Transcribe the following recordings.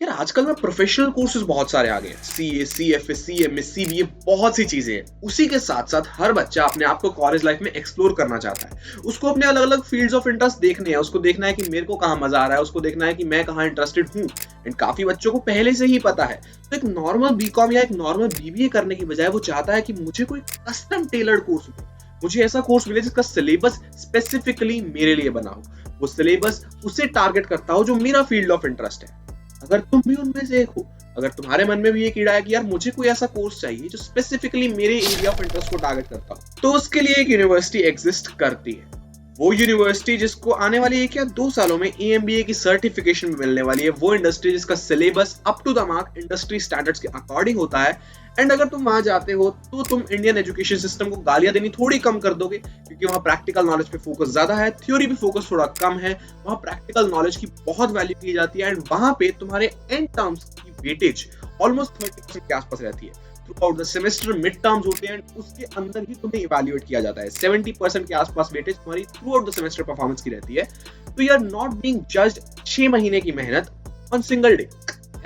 यार आजकल में प्रोफेशनल कोर्सेज बहुत सारे आ गए हैं। सीए, सीएफए, सीएमए, सीबीए, बहुत सी चीजें हैं। उसी के साथ साथ हर बच्चा अपने आप को कॉलेज लाइफ में एक्सप्लोर करना चाहता है। उसको अपने अलग अलग फील्ड्स ऑफ इंटरेस्ट देखने हैं। उसको देखना है कि मेरे को कहाँ मजा आ रहा है, उसको देखना है कि मैं कहाँ इंटरेस्टेड हूँ। एंड काफी बच्चों को पहले से ही पता है। तो एक नॉर्मल बीकॉम या एक नॉर्मल बीबीए करने की बजाय वो चाहता है कि मुझे कोई कस्टम टेलर्ड कोर्स मिले, मुझे ऐसा कोर्स मिले जिसका सिलेबस स्पेसिफिकली मेरे लिए बना हो, वो सिलेबस उसे टारगेट करता हो जो मेरा फील्ड ऑफ इंटरेस्ट है। अगर तुम भी उनमें से एक हो, अगर तुम्हारे मन में भी ये कीड़ा है कि यार मुझे कोई ऐसा कोर्स चाहिए जो स्पेसिफिकली मेरे एरिया ऑफ इंटरेस्ट को टारगेट करता हो, तो उसके लिए एक यूनिवर्सिटी एग्जिस्ट करती है। वो यूनिवर्सिटी जिसको आने वाले 1 या 2 सालों में EMBA की सर्टिफिकेशन मिलने वाली है, वो इंडस्ट्री जिसका syllabus up to the mark industry standards के अकॉर्डिंग होता है। एंड अगर तुम वहां जाते हो तो तुम इंडियन एजुकेशन सिस्टम को गालियां देनी थोड़ी कम कर दोगे, क्योंकि वहां प्रैक्टिकल नॉलेज पे फोकस ज्यादा है, थ्योरी पे फोकस थोड़ा कम है। वहां प्रैक्टिकल नॉलेज की बहुत वैल्यू की जाती है एंड वहां पे तुम्हारे एंड टर्म्स की वेटेज ऑलमोस्ट 30% के आसपास रहती है। Through out the semester mid terms होते हैं, उसके अंदर ही तुम्हें इवैल्यूएट किया जाता है। 70% के आसपास वेटेज तुम्हारी throughout the semester performance की रहती है। तो you are not being judged 6 महीने की मेहनत ऑन सिंगल डे,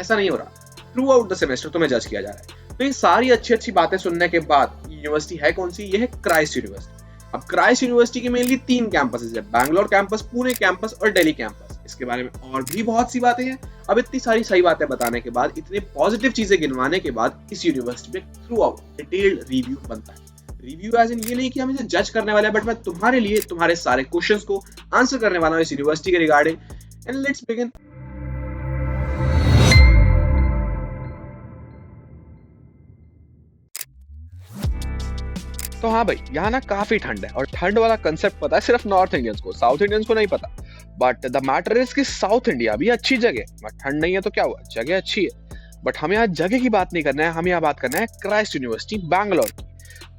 ऐसा नहीं हो रहा। थ्रू आउट द सेमेस्टर तुम्हें जज किया जा रहा है। तो ये सारी अच्छी अच्छी बातें सुनने के बाद यूनिवर्सिटी है कौन सी? ये है क्राइस्ट यूनिवर्सिटी। अब क्राइस्ट यूनिवर्सिटी के मेनली 3 कैंपसेस है, बैंगलोर कैंपस, पुणे कैंपस और दिल्ली कैंपस। इसके बारे में और भी बहुत सी बातें हैं। अब इतनी सारी सही बातें बताने के बाद, इतने पॉजिटिव चीजें गिनवाने के बाद, इस यूनिवर्सिटी में थ्रू आउट डिटेल्ड रिव्यू बनता है। रिव्यू एज इन ये नहीं कि हम इसे जज करने वाले हैं, बट मैं तुम्हारे लिए तुम्हारे सारे क्वेश्चंस को आंसर करने वाला हूँ इस यूनिवर्सिटी के रिगार्डिंग। And let's begin. तो हाँ भाई, यहाँ ना काफी ठंड है और ठंड वाला कंसेप्ट पता है सिर्फ नॉर्थ इंडियंस को, साउथ इंडियंस को नहीं पता। बट द मैटर इज कि साउथ इंडिया भी अच्छी जगह, बट ठंड नहीं है तो क्या हुआ, जगह अच्छी है। बट हम यहाँ जगह की बात नहीं करना है, हम यहाँ बात करना है क्राइस्ट यूनिवर्सिटी बैंगलोर की।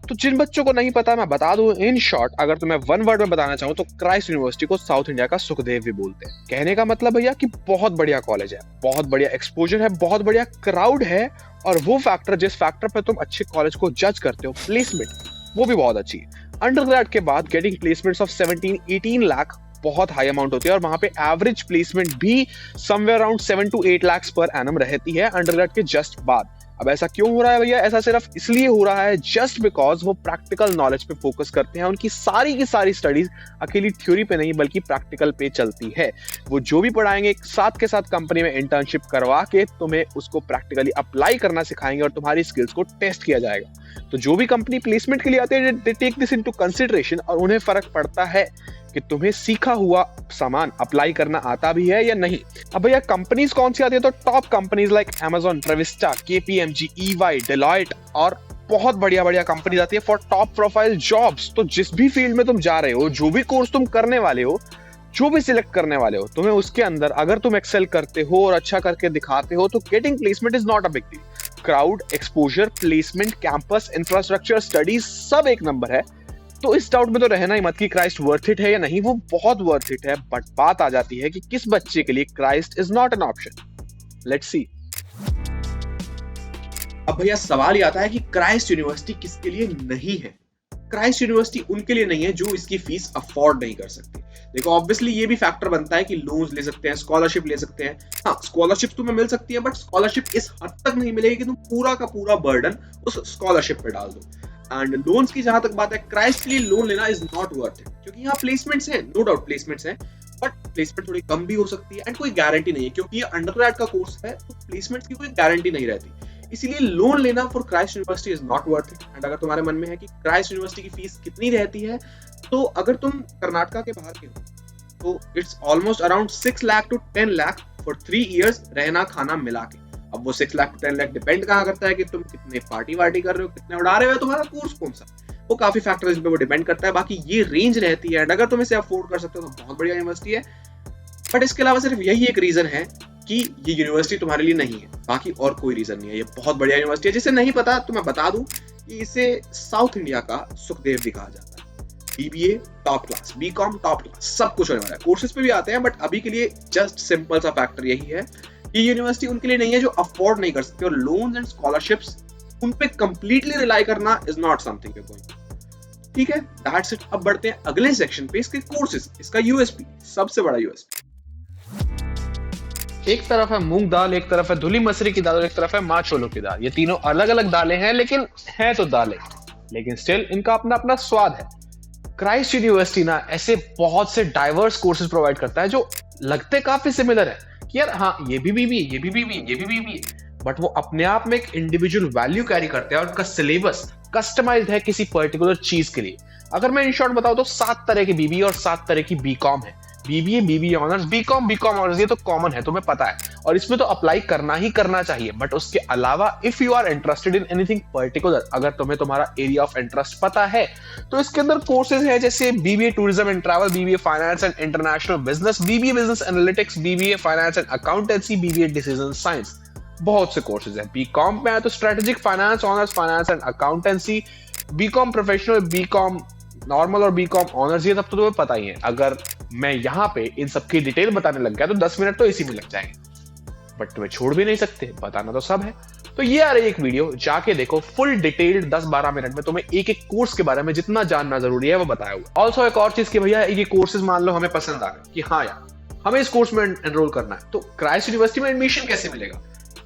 तो जिन बच्चों को नहीं पता मैं बता दूं इन शॉर्ट, अगर तो मैं वन वर्ड में बताना चाहूँ तो क्राइस्ट यूनिवर्सिटी को साउथ इंडिया का सुखदेव भी बोलते हैं। कहने का मतलब भैया कि बहुत बढ़िया कॉलेज है, बहुत बढ़िया एक्सपोजर है, बहुत बढ़िया क्राउड है, और वो फैक्टर जिस फैक्टर पर तुम अच्छे कॉलेज को जज करते हो, प्लेसमेंट, वो भी बहुत अच्छी है। अंडरग्रेड के बाद गेटिंग प्लेसमेंट्स ऑफ 17-18 लाख बहुत हाई अमाउंट होती है, और वहां पे एवरेज प्लेसमेंट भी somewhere around 7 to 8 lakh per annum रहती है अंडरग्रेड के जस्ट बाद। अब ऐसा क्यों हो रहा है भैया? ऐसा सिर्फ इसलिए हो रहा है जस्ट बिकॉज वो प्रैक्टिकल नॉलेज पे फोकस करते हैं। उनकी सारी की सारी स्टडीज अकेली थ्योरी पे नहीं बल्कि प्रैक्टिकल पे चलती है। वो जो भी पढ़ाएंगे साथ के साथ कंपनी में इंटर्नशिप करवा के तुम्हें उसको प्रैक्टिकली अप्लाई करना सिखाएंगे और तुम्हारी स्किल्स को टेस्ट किया जाएगा। तो जो भी कंपनी प्लेसमेंट के लिए आते हैं, they take this into consideration, और उन्हें फर्क पड़ता है कि तुम्हें सीखा हुआ सामान अप्लाई करना आता भी है या नहीं। अब भैया कंपनीज कौन सी आती है? तो top companies like Amazon, Trevista, KPMG, EY, Deloitte और बहुत बढ़िया बढ़िया कंपनीज आती है फॉर टॉप प्रोफाइल जॉब्स। तो जिस भी फील्ड में तुम जा रहे हो, जो भी कोर्स तुम करने वाले हो, जो भी सिलेक्ट करने वाले हो, तुम्हें उसके अंदर अगर तुम एक्सेल करते हो और अच्छा करके दिखाते हो तो getting placement is not a big deal. Crowd, exposure, placement, campus, infrastructure, studies सब एक नंबर है। तो इस डाउट में तो रहना ही मत कि क्राइस्ट वर्थ इट है या नहीं, वो बहुत वर्थ इट है। बट बात आ जाती है कि किस बच्चे के लिए Christ is not an option. Let's see. अब भैया सवाल ये आता है कि क्राइस्ट यूनिवर्सिटी किसके लिए नहीं है? क्राइस्ट यूनिवर्सिटी उनके लिए नहीं है जो इसकी फीस अफोर्ड नहीं कर सकते। देखो ऑब्वियसली ये भी फैक्टर बनता है कि लोन्स ले सकते हैं, स्कॉलरशिप ले सकते हैं। हाँ, स्कॉलरशिप तुम्हें मिल सकती है, बट स्कॉलरशिप इस हद तक नहीं मिलेगी कि तुम पूरा का पूरा बर्डन उस स्कॉलरशिप पे डाल दो। एंड लोन्स की जहां तक बात है, क्राइस्ट के लिए लोन लेना इज नॉट वर्थ इट, क्योंकि यहाँ प्लेसमेंट्स हैं, नो डाउट प्लेसमेंट्स हैं, बट प्लेसमेंट थोड़ी कम भी हो सकती है एंड कोई गारंटी नहीं है, क्योंकि ये अंडरग्रेड का कोर्स है तो प्लेसमेंट्स की कोई गारंटी नहीं रहती। इसीलिए लोन लेना for Christ university is not worth it. And अगर तुम्हारे मन में है कि क्राइस्ट यूनिवर्सिटी की फीस कितनी रहती है, तो अगर तुम कर्नाटका के बाहर के हो तो it's almost around 6 lakh to 10 lakh for 3 years रहना खाना मिला के। अब वो 6 लाख to 10 लाख डिपेंड कहाँ करता है कि तुम कितने पार्टी वार्टी कर रहे हो, कितने उड़ा रहे हो, तुम्हारा कोर्स कौन सा, वो काफी फैक्टर्स पे वो डिपेंड करता है। बाकी ये रेंज रहती है एंड अगर तुम इसे अफोर्ड कर सकते हो तो बहुत बढ़िया यूनिवर्सिटी है। बट इसके अलावा सिर्फ यही एक रीजन है कि ये यूनिवर्सिटी तुम्हारे लिए नहीं है, बाकी और कोई रीजन नहीं है। ये बहुत बढ़िया यूनिवर्सिटी है। जिसे नहीं पता तो मैं बता दूं कि इसे साउथ इंडिया का सुखदेव भी कहा जाता है। BBA top class, BCom top class, सब कुछ होने वाला है। कोर्सेज पे भी आते हैं, बट अभी के लिए जस्ट सिंपल सा फैक्टर यही है कि यूनिवर्सिटी उनके लिए नहीं है जो अफोर्ड नहीं कर सकते, और लोन्स एंड स्कॉलरशिप्स उन पे कंप्लीटली रिलाई करना is not something you going. ठीक है, दैट्स इट। अब बढ़ते हैं अगले सेक्शन पे, इसके कोर्सेज, इसका यूएसपी, सबसे बड़ा यूएसपी। एक तरफ है मूंग दाल, एक तरफ है धुली मसूरी की दाल और एक तरफ है माँ छोलों की दाल। ये तीनों अलग अलग दालें हैं, लेकिन हैं तो दालें, लेकिन स्टिल इनका अपना अपना स्वाद है। क्राइस्ट यूनिवर्सिटी ना ऐसे बहुत से डाइवर्स कोर्सेज प्रोवाइड करता है जो लगते काफी सिमिलर है कि यार हाँ ये भी बीबी, ये भी बीबी, ये भी बीबी, बट वो अपने आप में एक इंडिविजुअल वैल्यू कैरी करते हैं और उनका सिलेबस कस्टमाइज्ड है किसी पर्टिकुलर चीज के लिए। अगर मैं इन शॉर्ट बताऊं तो 7 तरह की बीबी और 7 तरह की बीकॉम है। बीबीए, बीबी ऑनर्स, बीकॉम, बीकॉम ऑनर्स, ये तो कॉमन है, तुम्हें पता है, और इसमें तो अप्लाई करना ही करना चाहिए। बट उसके अलावा if you are interested in anything particular, अगर तुम्हें तुम्हारा एरिया ऑफ इंटरेस्ट पता है, तो इसके अंदर कोर्सेज हैं जैसे BBA tourism and travel, BBA finance and international business, BBA business analytics, BBA finance and accountancy, BBA decision science. बहुत से कोर्सेज हैं। बीकॉम में है तो strategic finance, honours finance and accountancy, BCom professional, BCom normal और BCom honours, ये सब तो तुम्हें पता ही है। अगर मैं यहाँ पे इन सब की डिटेल बताने लग गया तो 10 मिनट तो इसी में लग जाएंगे, बट तुम्हें छोड़ भी नहीं सकते, बताना तो सब है। तो ये आ रही एक वीडियो, जाके देखो फुल डिटेल्ड 10-12 मिनट में तुम्हें एक एक कोर्स के बारे में जितना जानना जरूरी है वो बताया हुआ। ऑल्सो एक और चीज की भैया, ये कोर्सेज मान लो हमें पसंद आ गए कि हाँ यार हमें इस कोर्स में एनरोल करना है, तो क्राइस्ट यूनिवर्सिटी में एडमिशन कैसे मिलेगा?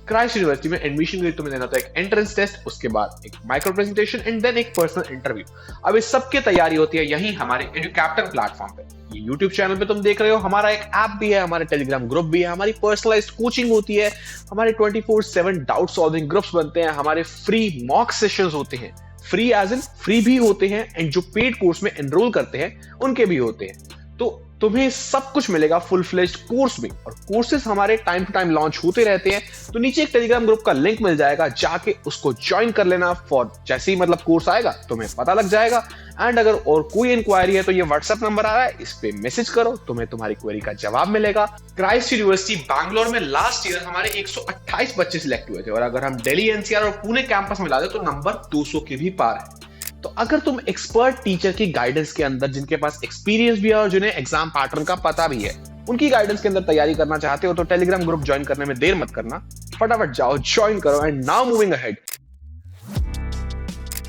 क्राइस्ट यूनिवर्सिटी में एडमिशन के लिए तुम्हें देना होता है एक एंट्रेंस टेस्ट, उसके बाद एक माइक्रो प्रेजेंटेशन एंड देन एक पर्सनल इंटरव्यू। अब इस सब की तैयारी होती है यही हमारे एडुकैप्टन प्लेटफॉर्म पे। ये यूट्यूब चैनल पे तुम देख रहे हो, हमारा एक ऐप भी है, हमारे टेलीग्राम ग्रुप भी है, हमारी पर्सनलाइज्ड कोचिंग होती है, हमारे 24/7 डाउट सॉल्विंग ग्रुप्स बनते हैं, हमारे फ्री मॉक सेशंस होते हैं, फ्री एज इन फ्री भी होते हैं, एंड जो पेड कोर्स में एनरोल करते हैं उनके भी होते हैं। तो तुम्हें सब कुछ मिलेगा फुल फ्लेज्ड कोर्स में, और कोर्सेज हमारे टाइम टू टाइम लॉन्च होते रहते हैं। तो नीचे एक टेलीग्राम ग्रुप का लिंक मिल जाएगा, जाके उसको ज्वाइन कर लेना। फॉर जैसे ही मतलब कोर्स आएगा तुम्हें पता लग जाएगा। एंड अगर और कोई इंक्वायरी है तो ये व्हाट्सएप नंबर आ रहा है, इस पे मैसेज करो, तुम्हें तुम्हारी क्वेरी का जवाब मिलेगा। क्राइस्ट यूनिवर्सिटी बैंगलोर में लास्ट ईयर हमारे 128 बच्चे सिलेक्ट हुए थे, और अगर हम दिल्ली, एनसीआर और पुणे कैंपस मिला दे तो नंबर 200 के भी पार है। तो अगर तुम एक्सपर्ट टीचर की गाइडेंस के अंदर, जिनके पास एक्सपीरियंस भी है और जिन्हें एग्जाम पैटर्न का पता भी है, उनकी गाइडेंस के अंदर तैयारी करना चाहते हो तो टेलीग्राम ग्रुप ज्वाइन करने में देर मत करना, फटाफट जाओ ज्वाइन करो। And now moving ahead,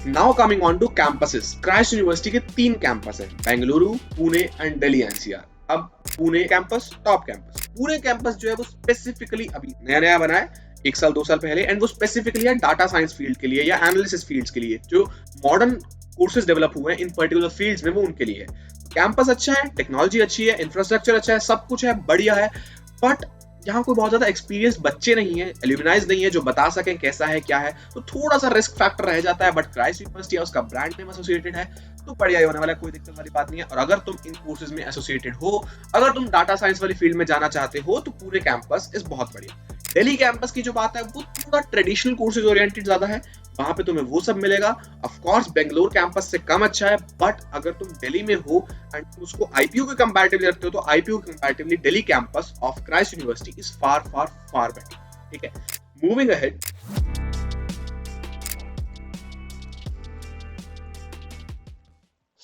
now coming on to campuses. Christ University के 3 कैंपस है, बेंगलुरु, पुणे एंड दिल्ली एनसीआर। अब Pune campus top campus. Pune campus जो है वो स्पेसिफिकली अभी नया नया बना है, 1 साल 2 साल पहले, एंड वो स्पेसिफिकली है डाटा साइंस फील्ड के लिए या एनालिसिस फील्ड्स के लिए। जो मॉडर्न कोर्सेज डेवलप हुए हैं इन पर्टिकुलर फील्ड्स में वो उनके लिए है। कैंपस अच्छा है, टेक्नोलॉजी अच्छी है, इंफ्रास्ट्रक्चर अच्छा है, सब कुछ है, बढ़िया है, बट यहाँ कोई बहुत ज्यादा एक्सपीरियंस बच्चे नहीं है, एल्यूमिनाइज नहीं है जो बता सके कैसा है क्या है, तो थोड़ा सा रिस्क फैक्टर रह जाता है। बट क्राइस्ट यूनिवर्सिटी है, उसका ब्रांड नेम एसोसिएटेड है, तो बढ़िया ही होने वाला है, कोई दिक्कत वाली बात नहीं है। और अगर तुम इन कोर्सेज में एसोसिएटेड हो, अगर तुम डाटा साइंस वाली फील्ड में जाना चाहते हो, तो पूरे कैंपस इस बहुत बढ़िया। दिल्ली कैंपस की जो बात है वो थोड़ा ट्रेडिशनल कोर्सेज ओरिएंटेड ज्यादा है, वहां पे तुम्हें वो सब मिलेगा। ऑफ कोर्स बेंगलोर कैंपस से कम अच्छा है, बट अगर तुम दिल्ली में हो एंड तुम उसको आईपीयू के कंपैरेटिवली रखते हो, तो आईपीयू के comparatively Delhi campus of Christ university is far far far better. ठीक है, मूविंग अहेड।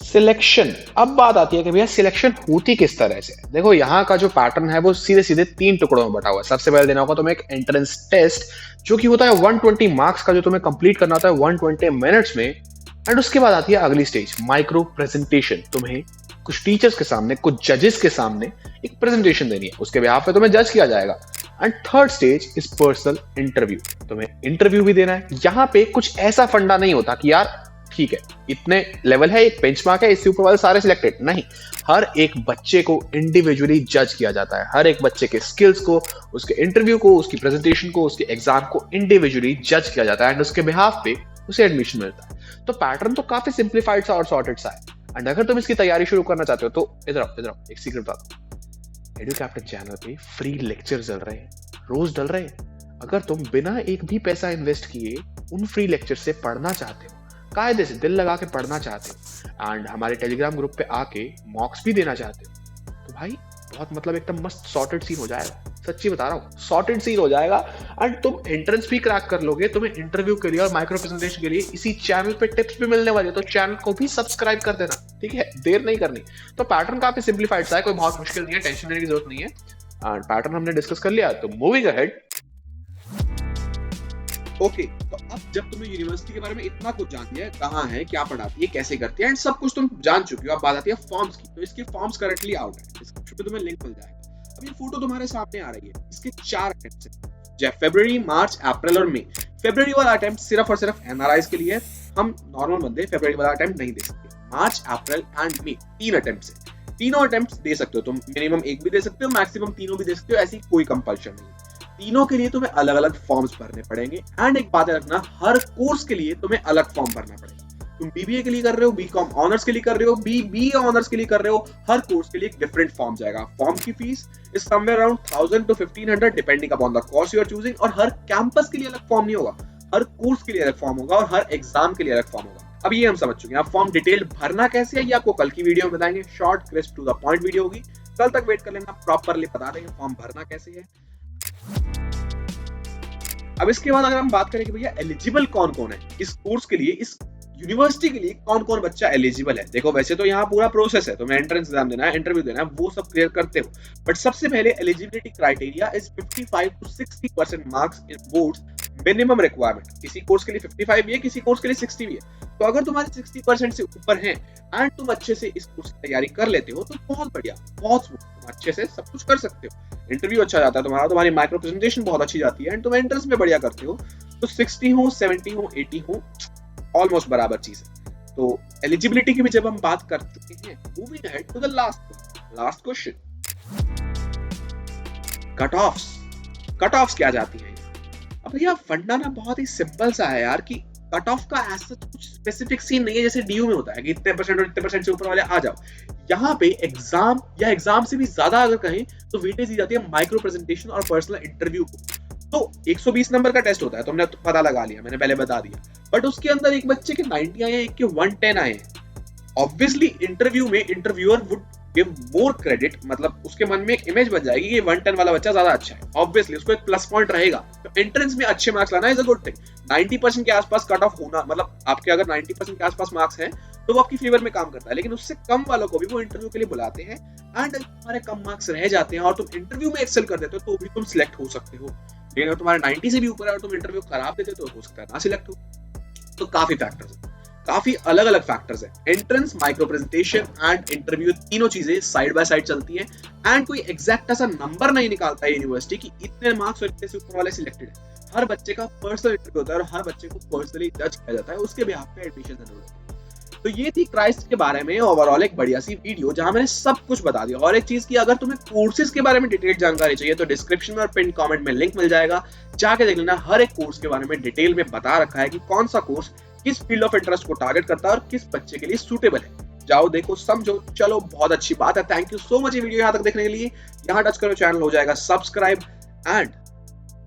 सिलेक्शन। अब बात आती है कि भैया सिलेक्शन होती किस तरह से। देखो यहाँ का जो पैटर्न है वो सीधे सीधे 3 टुकड़ों में बटा हुआ है। सबसे पहले देना होगा तुम्हें एक एंट्रेंस टेस्ट, जो कि होता है 120 मार्क्स का, जो तुम्हें कंप्लीट करना होता है 120 मिनट्स में। एंड उसके बाद आती है अगली स्टेज, माइक्रो प्रेजेंटेशन। तुम्हें कुछ टीचर्स के सामने, कुछ जजेस के सामने एक प्रेजेंटेशन देनी है, उसके बिहाफ पे तुम्हें जज किया जाएगा। And third stage is personal interview. तुम्हें इंटरव्यू भी देना है। यहाँ पे कुछ ऐसा फंडा नहीं होता कि यार ठीक है इतने लेवल है, एक बेंचमार्क है, इससे ऊपर वाले सारे सिलेक्टेड, नहीं। हर एक बच्चे को इंडिविजुअली जज किया जाता है। हर एक बच्चे के स्किल्स को, उसके इंटरव्यू को, उसकी प्रेजेंटेशन को, उसके एग्जाम को इंडिविजुअली जज किया जाता है, एंड उसके बिहाफ पे उसे एडमिशन मिलता है। तो पैटर्न तो काफी सिंप्लीफाइड सा और सॉर्टेड सा है। एंड अगर तुम इसकी तैयारी शुरू करना चाहते हो तो इधर आओ, एक सीक्रेट बता दो, एडुकैप्टन चैनल पे फ्री लेक्चर चल रहे हैं, रोज डल रहे हैं। अगर तुम बिना एक भी पैसा इन्वेस्ट किए उन फ्री लेक्चर से पढ़ना चाहते हो, कायदे से दिल लगा के पढ़ना चाहते हो, एंड हमारे टेलीग्राम ग्रुप पे आके मॉक्स भी देना चाहते हो, तो भाई बहुत मतलब एकदम मस्त सॉर्टेड सीन हो जाएगा। सच्ची बता रहा हूँ, सॉर्टेड सीन हो जाएगा। एंड तुम एंट्रेंस भी क्रैक कर लोगे। तुम्हें इंटरव्यू के लिए और माइक्रो प्रेजेंटेशन के लिए इसी चैनल पे टिप्स भी मिलने वाले, तो चैनल को भी सब्सक्राइब कर देना, ठीक है, देर नहीं करनी। तो पैटर्न काफी सिंप्लीफाइड सा है, कोई बहुत मुश्किल नहीं है, टेंशन लेने की जरूरत नहीं है। एंड पैटर्न हमने डिस्कस कर लिया, तो मूविंग अहेड। ओके, तो अब जब तुम्हें यूनिवर्सिटी के बारे में इतना कुछ जान लिया है, कहाँ है, क्या पढ़ाती है, कैसे करती है, एंड सब कुछ तुम जान चुकी हो, अब बात आती है फॉर्म्स की। तो इसके फॉर्म्स करंटली आउट है, डिस्क्रिप्शन पे तुम्हें लिंक मिल जाएगा। अब ये फोटो तुम्हारे सामने आ रही है, इसके 4 अटेम्प्ट है, जब फरवरी, मार्च, अप्रैल और मई। फरवरी वाला अटेम्प्ट सिर्फ और सिर्फ एनआरआईज के लिए है, हम नॉर्मल बंदे फरवरी वाला अटेम्प्ट नहीं दे सकते। मार्च, अप्रैल एंड मई 3 अटेम्प्ट है, तीनों अटेम्प्ट दे सकते हो तुम, मिनिमम 1 भी दे सकते हो, मैक्सिमम 3 भी दे सकते हो, ऐसी कोई कंपल्शन नहीं है। तीनों के लिए तुम्हें अलग अलग फॉर्म्स भरने पड़ेंगे। एंड एक बात रखना, हर कोर्स के लिए तुम्हें अलग फॉर्म भरना पड़ेगा। तुम बीबीए के लिए कर रहे हो, बीकॉम ऑनर्स के लिए कर रहे हो, बीबीए ऑनर्स के लिए कर रहे हो, हर कोर्स के लिए एक डिफरेंट फॉर्म जाएगा। फॉर्म की fees is somewhere around 1000 to 1500 depending upon the course you are choosing. और हर कैंपस के लिए अलग फॉर्म नहीं होगा, हर कोर्स के लिए अलग फॉर्म होगा और हर एग्जाम के लिए अलग फॉर्म होगा। अब ये हम समझ चुके हैं। अब फॉर्म डिटेल भरना कैसे है ये आपको कल की वीडियो में बताएंगे, short crisp to the point video होगी, कल तक वेट कर लेना, प्रॉपरली बता देंगे फॉर्म भरना कैसे है। अब इसके बाद अगर हम बात करें कि भैया एलिजिबल कौन कौन है इस कोर्स के लिए, इस यूनिवर्सिटी के लिए कौन कौन बच्चा एलिजिबल है। देखो वैसे तो यहाँ पूरा प्रोसेस है, तुम्हें एंट्रेंस एग्जाम देना है, इंटरव्यू देना है, वो सब क्लियर करते हो, बट सबसे पहले eligibility criteria is 55 to 60% marks in boards minimum requirement. किसी कोर्स के लिए 55 भी है, किसी कोर्स के लिए 60 भी है। तो अगर तुम्हारे 60% से ऊपर हैं एंड तुम अच्छे से इस कोर्स की तैयारी कर लेते हो तो बहुत बढ़िया, बहुत तुम अच्छे से सब कुछ कर सकते हो। इंटरव्यू अच्छा जाता है तुम्हारा, तुम्हारी माइक्रो प्रेजेंटेशन बहुत अच्छी जाती है एंड तुम एंट्रेंस में बढ़िया करते हो, तो 60 हो, 70 हो, 80 हो, ऑलमोस्ट बराबर चीज है। तो एलिजिबिलिटी की भी जब हम बात कर चुके हैं, moving ahead to the last question, cut offs क्या जाती है। अब भैया फंडा ना बहुत ही सिंपल सा है यार, कि कट ऑफ का ऐसा कुछ स्पेसिफिक सीन नहीं है जैसे डीयू में होता है कि इतने परसेंट और इतने परसेंट से ऊपर वाले आ जाओ। यहाँ पे एग्जाम या एग्जाम से भी ज्यादा अगर कहें तो वेटेज दी जाती है माइक्रो प्रेजेंटेशन और पर्सनल इंटरव्यू को। तो 120 नंबर का टेस्ट होता है, तुमने तो पता लगा लिया, मैंने पहले बता दिया, बट उसके अंदर एक बच्चे के 90 आए हैं, एक के 110 आए हैं। ऑब्वियसली इंटरव्यू में interviewer would give more credit, मतलब उसके मन में एक इमेज बन जाएगी कि 110 वाला बच्चा ज्यादा अच्छा है, ऑब्वियसली उसको एक प्लस पॉइंट रहेगा। तो एंट्रेंस में अच्छे मार्क्स लाना इज अ गुड थिंग। 90% के आसपास कट ऑफ होना, मतलब आपके अगर 90% के आसपास मार्क्स हैं तो वो आपकी फेवर में काम करता है, लेकिन उससे कम वालों को भी वो इंटरव्यू के लिए बुलाते हैं एंड तुम्हारे कम मार्क्स रह जाते हैं और तुम इंटरव्यू में एक्सेल कर देते हो तो भी तुम सिलेक्ट हो सकते हो। लेकिन अगर तुम्हारे 90 से भी ऊपर है और तुम इंटरव्यू खराब देते तो हो सकता है ना सिलेक्ट हो। तो काफी फैक्टर्स है, काफी अलग अलग फैक्टर्स है। Entrance, micro presentation and interview, तीनों चीजें साइड बाय साइड चलती है एंड कोई एग्जैक्ट ऐसा नंबर नहीं निकालता है यूनिवर्सिटी कि इतने मार्क्स और इतने से ऊपर वाले सिलेक्टेड है। हर बच्चे का पर्सनल इंटरव्यू होता है और हर बच्चे को पर्सनली जज किया जाता है, उसके बिहाफ पे एडमिशन जरूर होता है। तो ये थी क्राइस्ट के बारे में ओवरऑल एक बढ़िया सी वीडियो जहां मैंने सब कुछ बता दिया। और एक चीज की, अगर तुम्हें कोर्सेज के बारे में डिटेल जानकारी चाहिए तो डिस्क्रिप्शन में और पिन कमेंट में लिंक मिल जाएगा, जाके देख लेना। हर एक कोर्स के बारे में डिटेल में बता रखा है कि कौन सा कोर्स किस फील्ड ऑफ इंटरेस्ट को टारगेट करता है और किस बच्चे के लिए सूटेबल है। जाओ देखो, समझो, चलो बहुत अच्छी बात है। थैंक यू सो मच ये वीडियो यहाँ तक देखने के लिए। यहाँ टच करो, चैनल हो जाएगा सब्सक्राइब एंड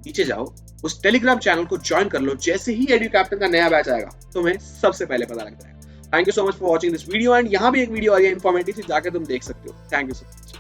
नीचे जाओ उस टेलीग्राम चैनल को ज्वाइन कर लो। जैसे ही एडू कैप्टन का नया बैच आएगा तुम्हें सबसे पहले पता लग जाएगा। Thank you so much for watching this video and यहाँ भी एक वीडियो आ रही है इन्फॉर्मेटिव, जाके तुम देख सकते हो। Thank you so much.